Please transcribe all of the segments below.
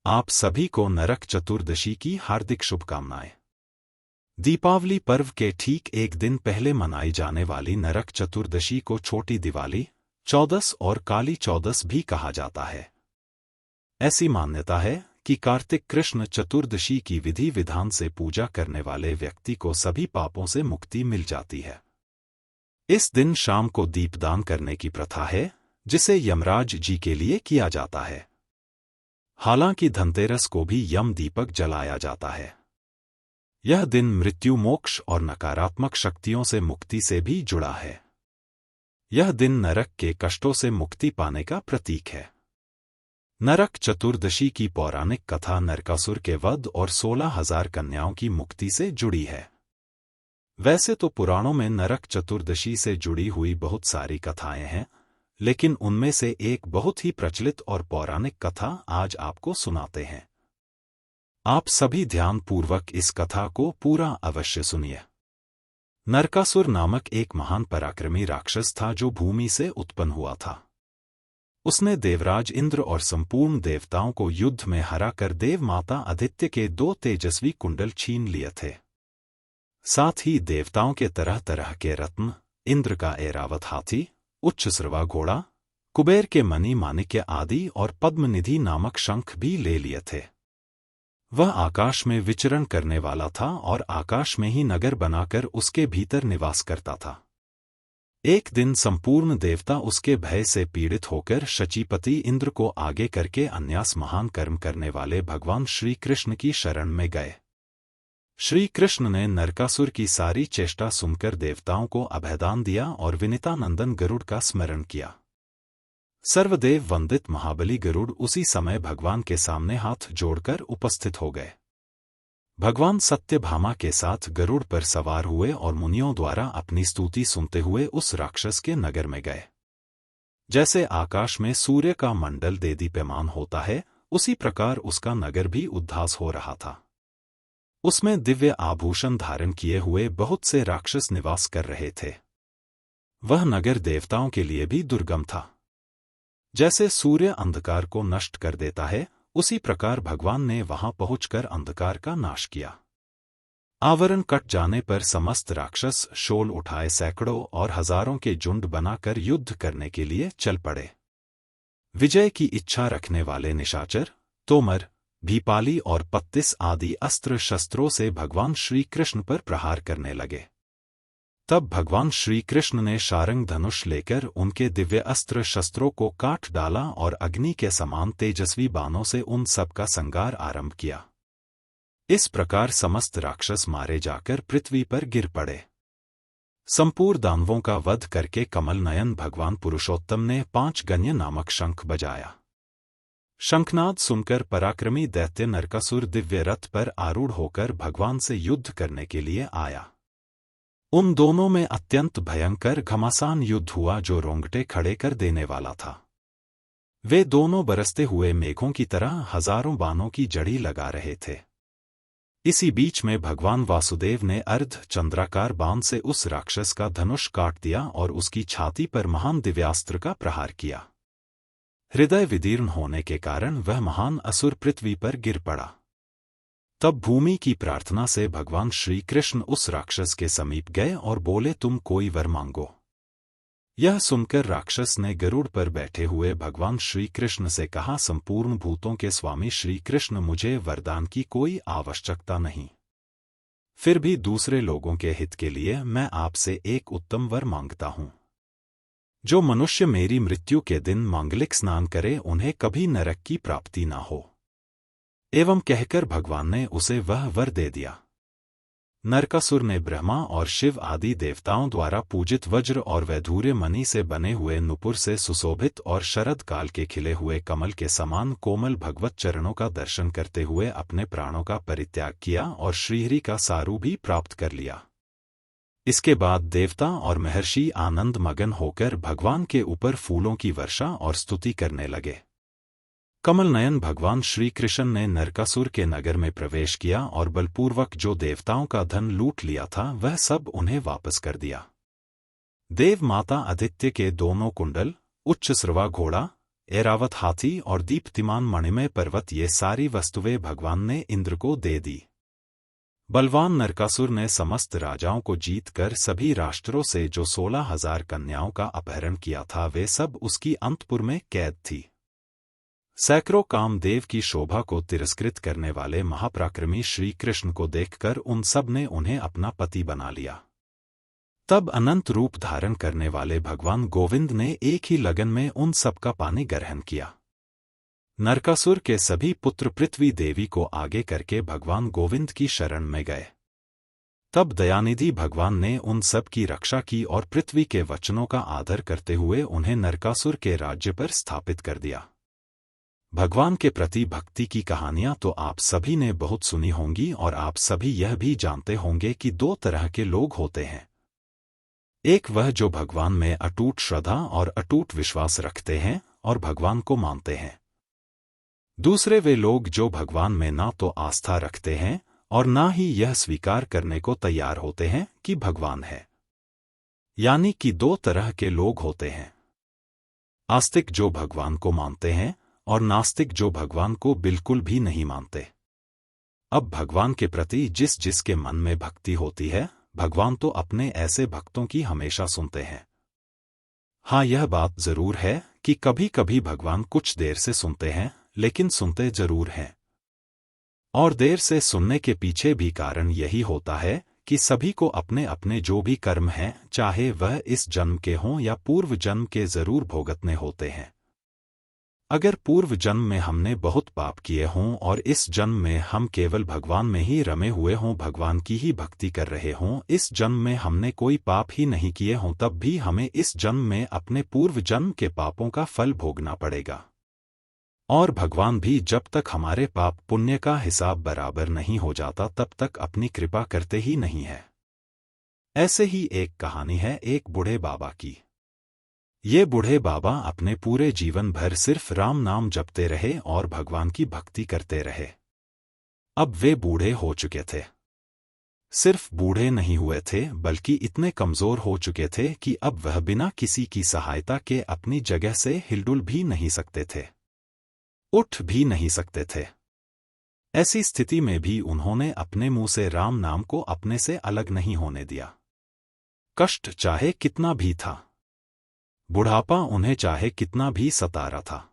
आप सभी को नरक चतुर्दशी की हार्दिक शुभकामनाएं। दीपावली पर्व के ठीक एक दिन पहले मनाई जाने वाली नरक चतुर्दशी को छोटी दिवाली, चौदस और काली चौदस भी कहा जाता है। ऐसी मान्यता है कि कार्तिक कृष्ण चतुर्दशी की विधि विधान से पूजा करने वाले व्यक्ति को सभी पापों से मुक्ति मिल जाती है। इस दिन शाम को दीपदान करने की प्रथा है, जिसे यमराज जी के लिए किया जाता है। हालांकि धनतेरस को भी यम दीपक जलाया जाता है। यह दिन मृत्यु, मोक्ष और नकारात्मक शक्तियों से मुक्ति से भी जुड़ा है। यह दिन नरक के कष्टों से मुक्ति पाने का प्रतीक है। नरक चतुर्दशी की पौराणिक कथा नरकासुर के वध और 16,000 कन्याओं की मुक्ति से जुड़ी है। वैसे तो पुराणों में नरक चतुर्दशी से जुड़ी हुई बहुत सारी कथाएं हैं, लेकिन उनमें से एक बहुत ही प्रचलित और पौराणिक कथा आज आपको सुनाते हैं। आप सभी ध्यानपूर्वक इस कथा को पूरा अवश्य सुनिए। नरकासुर नामक एक महान पराक्रमी राक्षस था जो भूमि से उत्पन्न हुआ था। उसने देवराज इंद्र और संपूर्ण देवताओं को युद्ध में हराकर देव माता आदित्य के 2 तेजस्वी कुंडल छीन लिए थे। साथ ही देवताओं के तरह तरह के रत्न, इंद्र का ऐरावत हाथी, उच्चश्रवा घोड़ा, कुबेर के मणि माणिक्य आदि और पद्मनिधि नामक शंख भी ले लिए थे। वह आकाश में विचरण करने वाला था और आकाश में ही नगर बनाकर उसके भीतर निवास करता था। एक दिन संपूर्ण देवता उसके भय से पीड़ित होकर शचीपति इंद्र को आगे करके अन्यास महान कर्म करने वाले भगवान श्री कृष्ण की शरण में गए। श्री कृष्ण ने नरकासुर की सारी चेष्टा सुनकर देवताओं को अभयदान दिया और विनीतानंदन गरुड़ का स्मरण किया। सर्वदेव वंदित महाबली गरुड़ उसी समय भगवान के सामने हाथ जोड़कर उपस्थित हो गए। भगवान सत्यभामा के साथ गरुड़ पर सवार हुए और मुनियों द्वारा अपनी स्तुति सुनते हुए उस राक्षस के नगर में गए। जैसे आकाश में सूर्य का मंडल देदीप्यमान होता है, उसी प्रकार उसका नगर भी उद्भास हो रहा था। उसमें दिव्य आभूषण धारण किए हुए बहुत से राक्षस निवास कर रहे थे। वह नगर देवताओं के लिए भी दुर्गम था। जैसे सूर्य अंधकार को नष्ट कर देता है, उसी प्रकार भगवान ने वहां पहुंचकर अंधकार का नाश किया। आवरण कट जाने पर समस्त राक्षस शोल उठाए सैकड़ों और हजारों के झुंड बनाकर युद्ध करने के लिए चल पड़े। विजय की इच्छा रखने वाले निशाचर, तोमर, भीपाली और पत्तिस आदि अस्त्र शस्त्रों से भगवान श्री कृष्ण पर प्रहार करने लगे। तब भगवान श्री कृष्ण ने शारंग धनुष लेकर उनके दिव्य अस्त्र शस्त्रों को काट डाला और अग्नि के समान तेजस्वी बाणों से उन सब का संहार आरंभ किया। इस प्रकार समस्त राक्षस मारे जाकर पृथ्वी पर गिर पड़े। संपूर्ण दानवों का वध करके कमल नयन भगवान पुरुषोत्तम ने 5 गण्य नामक शंख बजाया। शंखनाद सुनकर पराक्रमी दैत्य नरकासुर दिव्य रथ पर आरूढ़ होकर भगवान से युद्ध करने के लिए आया। उन दोनों में अत्यंत भयंकर घमासान युद्ध हुआ जो रोंगटे खड़े कर देने वाला था। वे दोनों बरसते हुए मेघों की तरह हजारों बाणों की जड़ी लगा रहे थे। इसी बीच में भगवान वासुदेव ने अर्ध चंद्राकार बाण से उस राक्षस का धनुष काट दिया और उसकी छाती पर महान दिव्यास्त्र का प्रहार किया। हृदय विदीर्ण होने के कारण वह महान असुर पृथ्वी पर गिर पड़ा। तब भूमि की प्रार्थना से भगवान श्री कृष्ण उस राक्षस के समीप गए और बोले, तुम कोई वर मांगो। यह सुनकर राक्षस ने गरुड़ पर बैठे हुए भगवान श्री कृष्ण से कहा, संपूर्ण भूतों के स्वामी श्री कृष्ण, मुझे वरदान की कोई आवश्यकता नहीं। फिर भी दूसरे लोगों के हित के लिए मैं आपसे एक उत्तम वर मांगता हूं। जो मनुष्य मेरी मृत्यु के दिन मांगलिक स्नान करे, उन्हें कभी नरक की प्राप्ति ना हो। एवं कहकर भगवान ने उसे वह वर दे दिया। नरकासुर ने ब्रह्मा और शिव आदि देवताओं द्वारा पूजित वज्र और वैधूर्य मणि से बने हुए नुपुर से सुशोभित और शरद काल के खिले हुए कमल के समान कोमल भगवत चरणों का दर्शन करते हुए अपने प्राणों का परित्याग किया और श्रीहरि का सारू भी प्राप्त कर लिया। इसके बाद देवता और महर्षि आनंद मगन होकर भगवान के ऊपर फूलों की वर्षा और स्तुति करने लगे। कमल नयन भगवान श्री कृष्ण ने नरकासुर के नगर में प्रवेश किया और बलपूर्वक जो देवताओं का धन लूट लिया था वह सब उन्हें वापस कर दिया। देव माता आदित्य के दोनों कुंडल, उच्चश्रवा घोड़ा, ऐरावत हाथी और दीप्तिमान मणिमय पर्वत, ये सारी वस्तुएं भगवान ने इंद्र को दे दी। बलवान नरकासुर ने समस्त राजाओं को जीतकर सभी राष्ट्रों से जो 16,000 कन्याओं का अपहरण किया था, वे सब उसकी अंतपुर में कैद थी। सैकड़ों कामदेव की शोभा को तिरस्कृत करने वाले महापराक्रमी श्री कृष्ण को देखकर उन सब ने उन्हें अपना पति बना लिया। तब अनंत रूप धारण करने वाले भगवान गोविंद ने एक ही लगन में उन सबका पानी ग्रहण किया। नरकासुर के सभी पुत्र पृथ्वी देवी को आगे करके भगवान गोविंद की शरण में गए। तब दयानिधि भगवान ने उन सब की रक्षा की और पृथ्वी के वचनों का आदर करते हुए उन्हें नरकासुर के राज्य पर स्थापित कर दिया। भगवान के प्रति भक्ति की कहानियां तो आप सभी ने बहुत सुनी होंगी और आप सभी यह भी जानते होंगे कि दो तरह के लोग होते हैं। एक वह जो भगवान में अटूट श्रद्धा और अटूट विश्वास रखते हैं और भगवान को मानते हैं। दूसरे वे लोग जो भगवान में ना तो आस्था रखते हैं और ना ही यह स्वीकार करने को तैयार होते हैं कि भगवान है। यानी कि दो तरह के लोग होते हैं, आस्तिक जो भगवान को मानते हैं और नास्तिक जो भगवान को बिल्कुल भी नहीं मानते। अब भगवान के प्रति जिस जिसके मन में भक्ति होती है, भगवान तो अपने ऐसे भक्तों की हमेशा सुनते हैं। हाँ, यह बात जरूर है कि कभी कभी भगवान कुछ देर से सुनते हैं, लेकिन सुनते जरूर हैं। और देर से सुनने के पीछे भी कारण यही होता है कि सभी को अपने अपने जो भी कर्म हैं, चाहे वह इस जन्म के हों या पूर्व जन्म के, जरूर भोगतने होते हैं। अगर पूर्व जन्म में हमने बहुत पाप किए हों और इस जन्म में हम केवल भगवान में ही रमे हुए हों, भगवान की ही भक्ति कर रहे हों, इस जन्म में हमने कोई पाप ही नहीं किए हों, तब भी हमें इस जन्म में अपने पूर्व जन्म के पापों का फल भोगना पड़ेगा। और भगवान भी जब तक हमारे पाप पुण्य का हिसाब बराबर नहीं हो जाता, तब तक अपनी कृपा करते ही नहीं है। ऐसे ही एक कहानी है एक बूढ़े बाबा की। ये बूढ़े बाबा अपने पूरे जीवन भर सिर्फ राम नाम जपते रहे और भगवान की भक्ति करते रहे। अब वे बूढ़े हो चुके थे। सिर्फ बूढ़े नहीं हुए थे, बल्कि इतने कमजोर हो चुके थे कि अब वह बिना किसी की सहायता के अपनी जगह से हिलडुल भी नहीं सकते थे, उठ भी नहीं सकते थे। ऐसी स्थिति में भी उन्होंने अपने मुंह से राम नाम को अपने से अलग नहीं होने दिया। कष्ट चाहे कितना भी था, बुढ़ापा उन्हें चाहे कितना भी सता रहा था,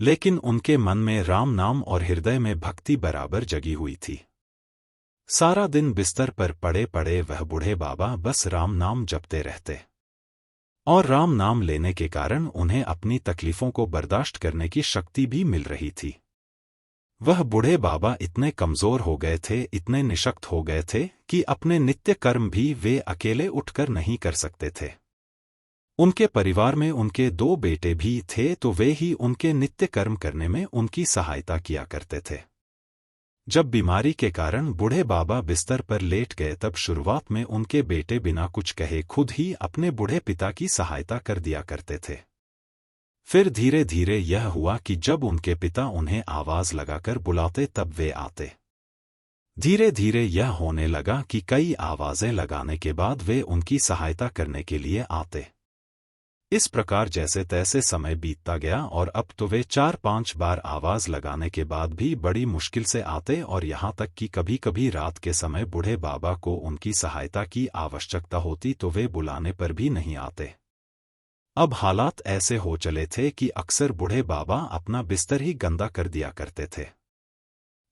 लेकिन उनके मन में राम नाम और हृदय में भक्ति बराबर जगी हुई थी। सारा दिन बिस्तर पर पड़े पड़े वह बूढ़े बाबा बस राम नाम जपते रहते, और राम नाम लेने के कारण उन्हें अपनी तकलीफों को बर्दाश्त करने की शक्ति भी मिल रही थी। वह बूढ़े बाबा इतने कमजोर हो गए थे, इतने निशक्त हो गए थे कि अपने नित्य कर्म भी वे अकेले उठकर नहीं कर सकते थे। उनके परिवार में उनके 2 बेटे भी थे, तो वे ही उनके नित्य कर्म करने में उनकी सहायता किया करते थे। जब बीमारी के कारण बूढ़े बाबा बिस्तर पर लेट गए, तब शुरुआत में उनके बेटे बिना कुछ कहे खुद ही अपने बूढ़े पिता की सहायता कर दिया करते थे। फिर धीरे धीरे यह हुआ कि जब उनके पिता उन्हें आवाज लगाकर बुलाते, तब वे आते। धीरे धीरे यह होने लगा कि कई आवाजें लगाने के बाद वे उनकी सहायता करने के लिए आते। इस प्रकार जैसे तैसे समय बीतता गया और अब तो वे 4-5 बार आवाज लगाने के बाद भी बड़ी मुश्किल से आते, और यहाँ तक कि कभी कभी रात के समय बूढ़े बाबा को उनकी सहायता की आवश्यकता होती तो वे बुलाने पर भी नहीं आते। अब हालात ऐसे हो चले थे कि अक्सर बूढ़े बाबा अपना बिस्तर ही गंदा कर दिया करते थे।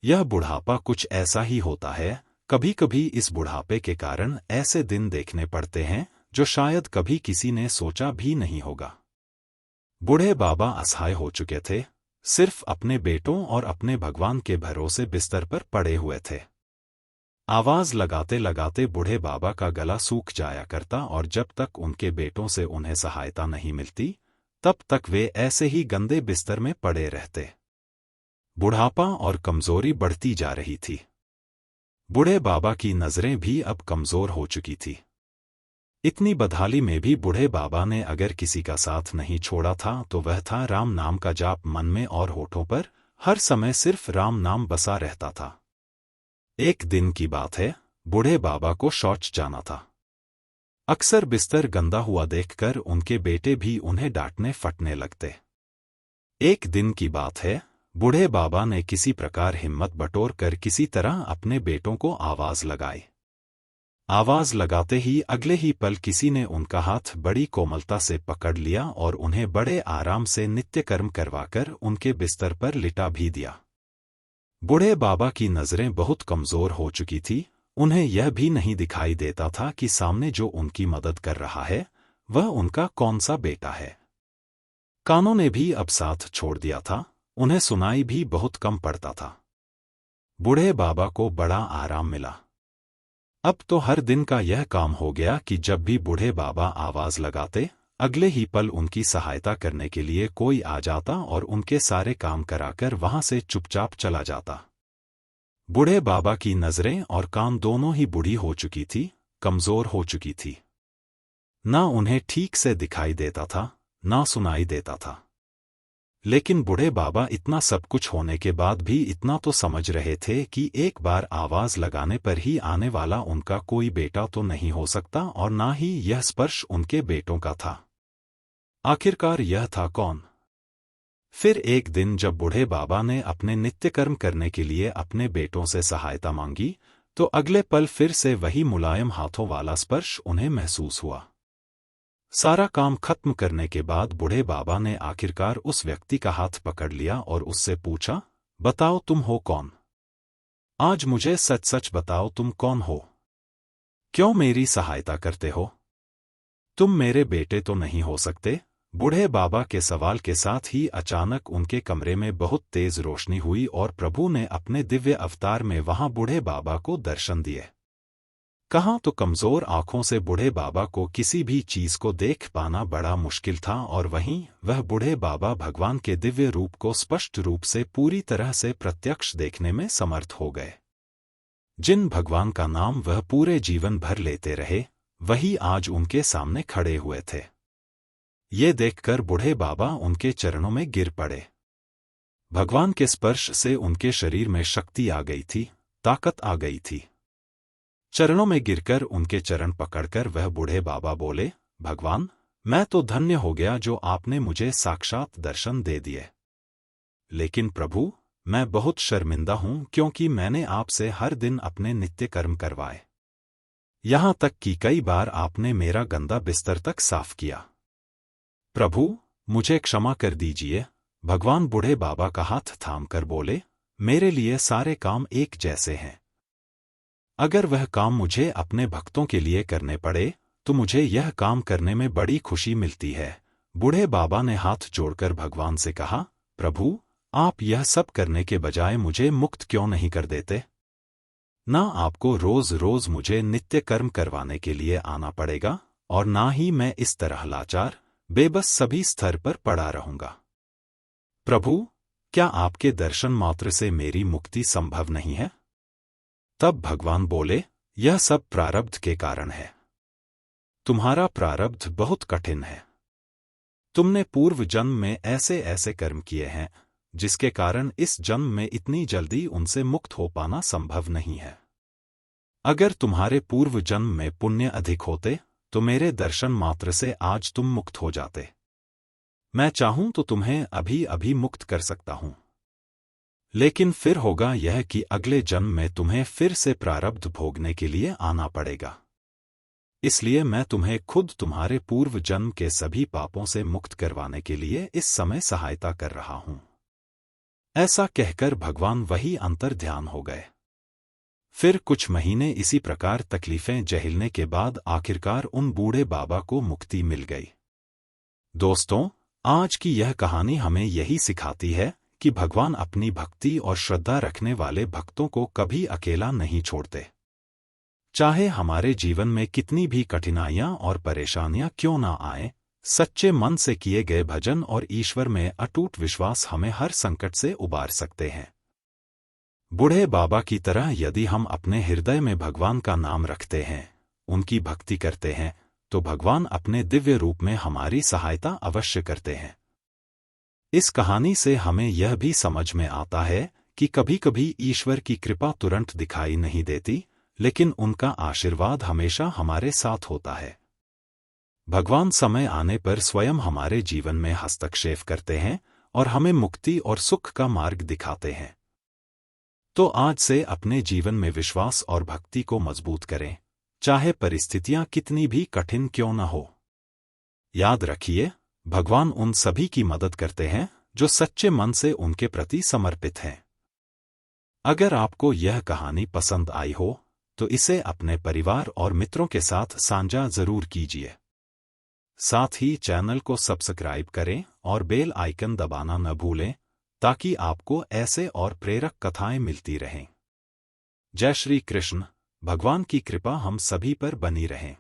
यह बुढ़ापा कुछ ऐसा ही होता है, कभी कभी इस बुढ़ापे के कारण ऐसे दिन देखने पड़ते हैं जो शायद कभी किसी ने सोचा भी नहीं होगा। बूढ़े बाबा असहाय हो चुके थे, सिर्फ अपने बेटों और अपने भगवान के भरोसे बिस्तर पर पड़े हुए थे। आवाज लगाते लगाते बूढ़े बाबा का गला सूख जाया करता, और जब तक उनके बेटों से उन्हें सहायता नहीं मिलती, तब तक वे ऐसे ही गंदे बिस्तर में पड़े रहते। बुढ़ापा और कमजोरी बढ़ती जा रही थी। बूढ़े बाबा की नजरें भी अब कमजोर हो चुकी थी। इतनी बदहाली में भी बूढ़े बाबा ने अगर किसी का साथ नहीं छोड़ा था तो वह था राम नाम का जाप। मन में और होठों पर हर समय सिर्फ राम नाम बसा रहता था। एक दिन की बात है, बूढ़े बाबा को शौच जाना था। अक्सर बिस्तर गंदा हुआ देखकर उनके बेटे भी उन्हें डांटने फटने लगते। एक दिन की बात है, बूढ़े बाबा ने किसी प्रकार हिम्मत बटोर कर किसी तरह अपने बेटों को आवाज लगाई। आवाज लगाते ही अगले ही पल किसी ने उनका हाथ बड़ी कोमलता से पकड़ लिया और उन्हें बड़े आराम से नित्यकर्म करवाकर उनके बिस्तर पर लिटा भी दिया। बूढ़े बाबा की नजरें बहुत कमजोर हो चुकी थी, उन्हें यह भी नहीं दिखाई देता था कि सामने जो उनकी मदद कर रहा है वह उनका कौन सा बेटा है। कानों ने भी अब साथ छोड़ दिया था, उन्हें सुनाई भी बहुत कम पड़ता था। बूढ़े बाबा को बड़ा आराम मिला। अब तो हर दिन का यह काम हो गया कि जब भी बूढ़े बाबा आवाज लगाते, अगले ही पल उनकी सहायता करने के लिए कोई आ जाता और उनके सारे काम कराकर वहां से चुपचाप चला जाता। बूढ़े बाबा की नजरें और कान दोनों ही बूढ़ी हो चुकी थी, कमजोर हो चुकी थी। ना उन्हें ठीक से दिखाई देता था, ना सुनाई देता था। लेकिन बूढ़े बाबा इतना सब कुछ होने के बाद भी इतना तो समझ रहे थे कि एक बार आवाज लगाने पर ही आने वाला उनका कोई बेटा तो नहीं हो सकता और ना ही यह स्पर्श उनके बेटों का था। आखिरकार यह था कौन? फिर एक दिन जब बूढ़े बाबा ने अपने नित्यकर्म करने के लिए अपने बेटों से सहायता मांगी, तो अगले पल फिर से वही मुलायम हाथों वाला स्पर्श उन्हें महसूस हुआ। सारा काम खत्म करने के बाद बूढ़े बाबा ने आखिरकार उस व्यक्ति का हाथ पकड़ लिया और उससे पूछा, बताओ तुम हो कौन? आज मुझे सच सच बताओ तुम कौन हो? क्यों मेरी सहायता करते हो? तुम मेरे बेटे तो नहीं हो सकते। बूढ़े बाबा के सवाल के साथ ही अचानक उनके कमरे में बहुत तेज रोशनी हुई और प्रभु ने अपने दिव्य अवतार में वहां बूढ़े बाबा को दर्शन दिए। कहाँ तो कमजोर आंखों से बूढ़े बाबा को किसी भी चीज को देख पाना बड़ा मुश्किल था और वहीं वह बूढ़े बाबा भगवान के दिव्य रूप को स्पष्ट रूप से पूरी तरह से प्रत्यक्ष देखने में समर्थ हो गए। जिन भगवान का नाम वह पूरे जीवन भर लेते रहे, वही आज उनके सामने खड़े हुए थे। ये देखकर बूढ़े बाबा उनके चरणों में गिर पड़े। भगवान के स्पर्श से उनके शरीर में शक्ति आ गई थी, ताकत आ गई थी। चरणों में गिरकर उनके चरण पकड़कर वह बूढ़े बाबा बोले, भगवान, मैं तो धन्य हो गया जो आपने मुझे साक्षात दर्शन दे दिए। लेकिन प्रभु, मैं बहुत शर्मिंदा हूं क्योंकि मैंने आपसे हर दिन अपने नित्य कर्म करवाए। यहां तक कि कई बार आपने मेरा गंदा बिस्तर तक साफ किया। प्रभु, मुझे क्षमा कर दीजिए। भगवान बूढ़े बाबा का हाथ थामकर बोले, मेरे लिए सारे काम एक जैसे हैं। अगर वह काम मुझे अपने भक्तों के लिए करने पड़े, तो मुझे यह काम करने में बड़ी खुशी मिलती है। बूढ़े बाबा ने हाथ जोड़कर भगवान से कहा, प्रभु, आप यह सब करने के बजाय मुझे मुक्त क्यों नहीं कर देते? ना आपको रोज रोज मुझे नित्य कर्म करवाने के लिए आना पड़ेगा और ना ही मैं इस तरह लाचार, बेबस सभी स्तर पर पड़ा रहूंगा। प्रभु, क्या आपके दर्शन मात्र से मेरी मुक्ति संभव नहीं है? तब भगवान बोले, यह सब प्रारब्ध के कारण है। तुम्हारा प्रारब्ध बहुत कठिन है। तुमने पूर्व जन्म में ऐसे ऐसे कर्म किए हैं जिसके कारण इस जन्म में इतनी जल्दी उनसे मुक्त हो पाना संभव नहीं है। अगर तुम्हारे पूर्व जन्म में पुण्य अधिक होते तो मेरे दर्शन मात्र से आज तुम मुक्त हो जाते। मैं चाहूं तो तुम्हें अभी अभी मुक्त कर सकता हूं, लेकिन फिर होगा यह कि अगले जन्म में तुम्हें फिर से प्रारब्ध भोगने के लिए आना पड़ेगा। इसलिए मैं तुम्हें खुद तुम्हारे पूर्व जन्म के सभी पापों से मुक्त करवाने के लिए इस समय सहायता कर रहा हूं। ऐसा कहकर भगवान वही अंतर ध्यान हो गए। फिर कुछ महीने इसी प्रकार तकलीफें झेलने के बाद आखिरकार उन बूढ़े बाबा को मुक्ति मिल गई। दोस्तों, आज की यह कहानी हमें यही सिखाती है कि भगवान अपनी भक्ति और श्रद्धा रखने वाले भक्तों को कभी अकेला नहीं छोड़ते। चाहे हमारे जीवन में कितनी भी कठिनाइयां और परेशानियां क्यों ना आए, सच्चे मन से किए गए भजन और ईश्वर में अटूट विश्वास हमें हर संकट से उबार सकते हैं। बूढ़े बाबा की तरह यदि हम अपने हृदय में भगवान का नाम रखते हैं, उनकी भक्ति करते हैं, तो भगवान अपने दिव्य रूप में हमारी सहायता अवश्य करते हैं। इस कहानी से हमें यह भी समझ में आता है कि कभी-कभी ईश्वर की कृपा तुरंत दिखाई नहीं देती, लेकिन उनका आशीर्वाद हमेशा हमारे साथ होता है। भगवान समय आने पर स्वयं हमारे जीवन में हस्तक्षेप करते हैं और हमें मुक्ति और सुख का मार्ग दिखाते हैं। तो आज से अपने जीवन में विश्वास और भक्ति को मजबूत करें, चाहे परिस्थितियां कितनी भी कठिन क्यों न हो। याद रखिए, भगवान उन सभी की मदद करते हैं जो सच्चे मन से उनके प्रति समर्पित हैं। अगर आपको यह कहानी पसंद आई हो तो इसे अपने परिवार और मित्रों के साथ साझा जरूर कीजिए। साथ ही चैनल को सब्सक्राइब करें और बेल आइकन दबाना न भूलें ताकि आपको ऐसे और प्रेरक कथाएं मिलती रहें। जय श्री कृष्ण। भगवान की कृपा हम सभी पर बनी रहे।